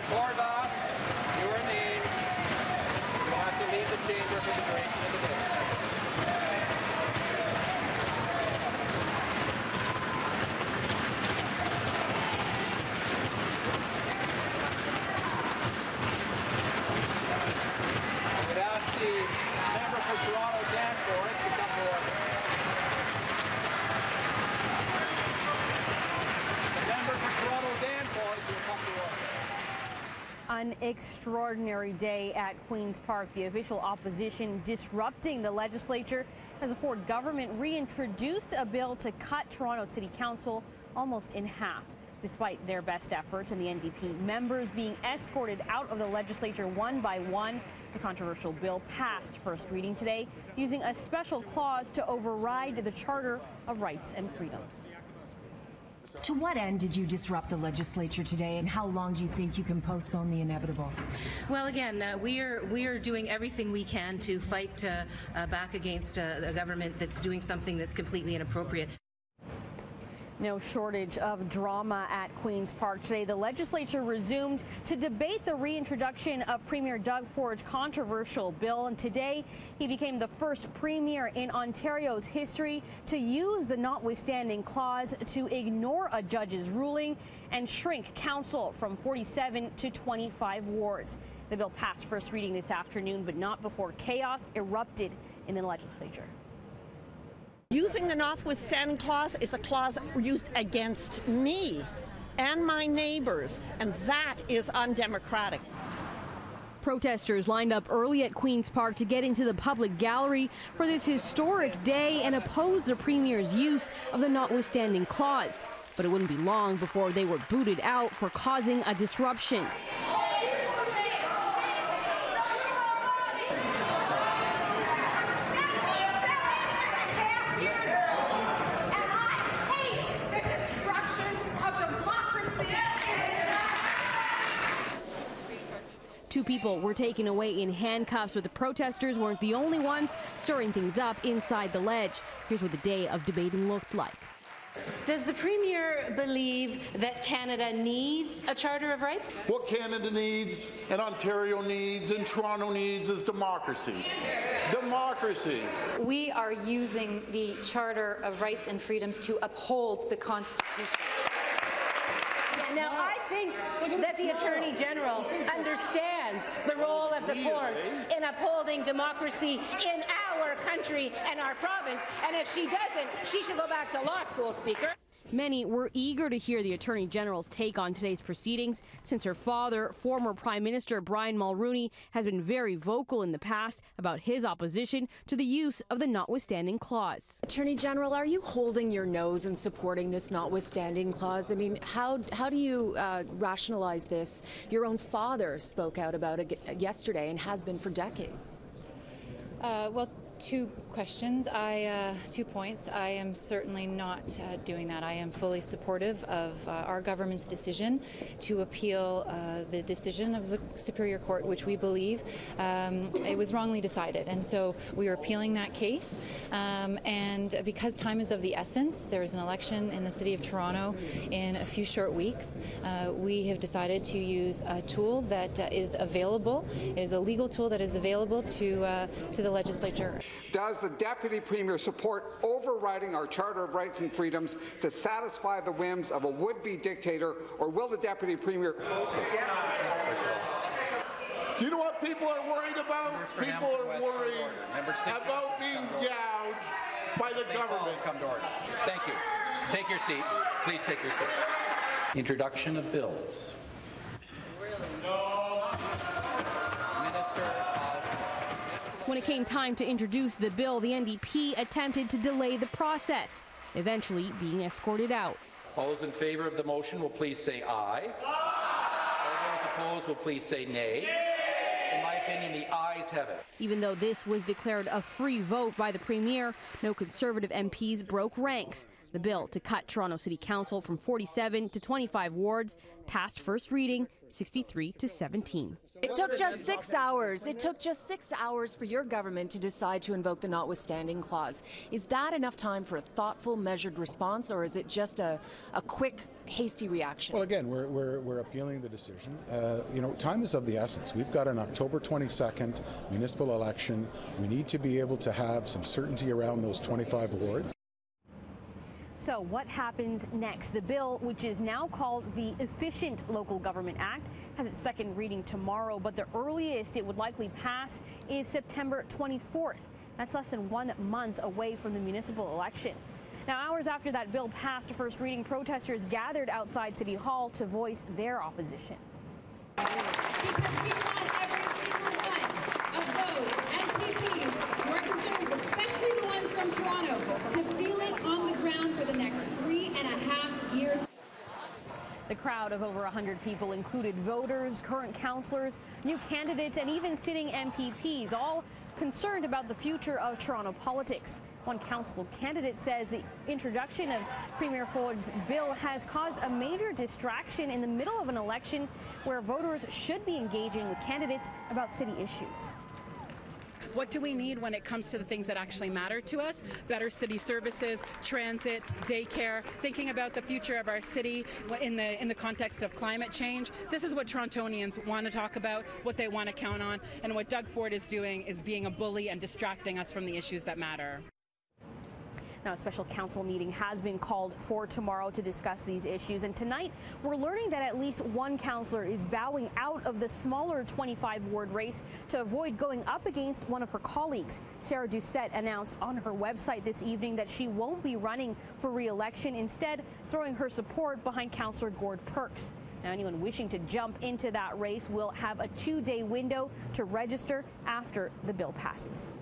Sworn off. You are named. You will have to leave the chamber for the duration of the day. I would ask the member for Toronto Danforth to come to order. The member for Toronto Danforth will come to order. An extraordinary day at Queen's Park. The official opposition disrupting the legislature as the Ford government reintroduced a bill to cut Toronto City Council almost in half. Despite their best efforts and the NDP members being escorted out of the legislature one by one, the controversial bill passed first reading today, using a special clause to override the Charter of Rights and Freedoms. To what end did you disrupt the legislature today, and how long do you think you can postpone the inevitable? Well, again, we are doing everything we can to fight back against a government that's doing something that's completely inappropriate. No shortage of drama at Queen's Park today. The legislature resumed to debate the reintroduction of Premier Doug Ford's controversial bill, and today he became the first premier in Ontario's history to use the notwithstanding clause to ignore a judge's ruling and shrink council from 47 to 25 wards. The bill passed first reading this afternoon, but not before chaos erupted in the legislature. Using the notwithstanding clause is a clause used against me and my neighbors, and that is undemocratic. Protesters lined up early at Queen's Park to get into the public gallery for this historic day and oppose the Premier's use of the notwithstanding clause. But it wouldn't be long before they were booted out for causing a disruption. Two people were taken away in handcuffs, but the protesters weren't the only ones stirring things up inside the ledge. Here's what the day of debating looked like. Does the Premier believe that Canada needs a Charter of Rights? What Canada needs, and Ontario needs, and Toronto needs is democracy. Democracy. We are using the Charter of Rights and Freedoms to uphold the Constitution. Now, I think that the Attorney General understands the role of the courts in upholding democracy in our country and our province, and if she doesn't, she should go back to law school, Speaker. Many were eager to hear the Attorney General's take on today's proceedings, since her father, former Prime Minister Brian Mulroney, has been very vocal in the past about his opposition to the use of the notwithstanding clause. Attorney General, are you holding your nose and supporting this notwithstanding clause? I mean, how do you rationalize this? Your own father spoke out about it yesterday and has been for decades. Well, two questions. 2 points. I am certainly not doing that. I am fully supportive of our government's decision to appeal the decision of the Superior Court, which we believe it was wrongly decided. And so we are appealing that case. And because time is of the essence, there is an election in the City of Toronto in a few short weeks. We have decided to use a tool that is available. It is a legal tool that is available to the legislature. Does the Deputy Premier support overriding our Charter of Rights and Freedoms to satisfy the whims of a would-be dictator, or will the Deputy Premier... Do you know what people are worried about? People are worried about being gouged by the government. Come to order. Thank you. Take your seat. Please take your seat. Introduction of bills. When it came time to introduce the bill, the NDP attempted to delay the process, eventually being escorted out. All those in favour of the motion will please say aye. All those opposed will please say nay. In my opinion, the ayes have it. Even though this was declared a free vote by the Premier, no Conservative MPs broke ranks. The bill to cut Toronto City Council from 47 to 25 wards passed first reading, 63 to 17. It took just 6 hours. It took just 6 hours for your government to decide to invoke the notwithstanding clause. Is that enough time for a thoughtful, measured response, or is it just a quick hasty reaction? Well, again, we're appealing the decision. Time is of the essence. We've got an October 22nd municipal election. We need to be able to have some certainty around those 25 wards. So what happens next? The bill, which is now called the Efficient Local Government Act, has its second reading tomorrow, but the earliest it would likely pass is September 24th. That's less than 1 month away from the municipal election. Now, hours after that bill passed first reading, protesters gathered outside City Hall to voice their opposition. Because we want every single one of those MPPs who are concerned, especially the ones from Toronto, to feel it on the ground for the next 3.5 years. The crowd of over 100 people included voters, current councillors, new candidates, and even sitting MPPs, all concerned about the future of Toronto politics. One council candidate says the introduction of Premier Ford's bill has caused a major distraction in the middle of an election where voters should be engaging with candidates about city issues. What do we need when it comes to the things that actually matter to us? Better city services, transit, daycare, thinking about the future of our city in the context of climate change. This is what Torontonians want to talk about, what they want to count on, and what Doug Ford is doing is being a bully and distracting us from the issues that matter. Now, a special council meeting has been called for tomorrow to discuss these issues. And tonight, we're learning that at least one councillor is bowing out of the smaller 25-ward race to avoid going up against one of her colleagues. Sarah Doucette announced on her website this evening that she won't be running for re-election, instead throwing her support behind Councillor Gord Perks. Now, anyone wishing to jump into that race will have a 2-day window to register after the bill passes.